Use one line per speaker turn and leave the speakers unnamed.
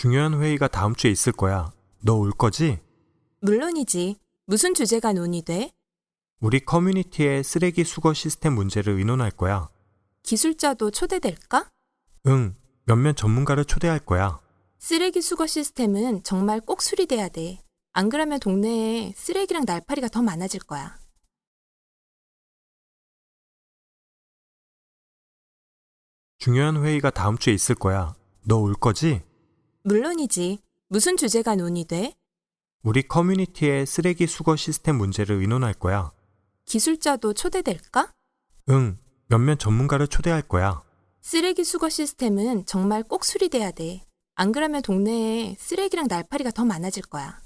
중요한 회의가 다음 주에 있을 거야. 너 올 거지?
물론이지. 무슨 주제가 논의돼?
우리 커뮤니티의 쓰레기 수거 시스템 문제를 의논할 거야.
기술자도 초대될까?
응, 몇몇 전문가를 초대할 거야.
쓰레기 수거 시스템은 정말 꼭 수리돼야 돼. 안 그러면 동네에 쓰레기랑 날파리가 더 많아질 거야.
중요한 회의가 다음 주에 있을 거야. 너 올 거지?
물론이지. 무슨 주제가 논의돼?
우리 커뮤니티의 쓰레기 수거 시스템 문제를 의논할 거야.
기술자도 초대될까?
응, 몇몇 전문가를 초대할 거야.
쓰레기 수거 시스템은 정말 꼭 수리돼야 돼. 안 그러면 동네에 쓰레기랑 날파리가 더 많아질 거야.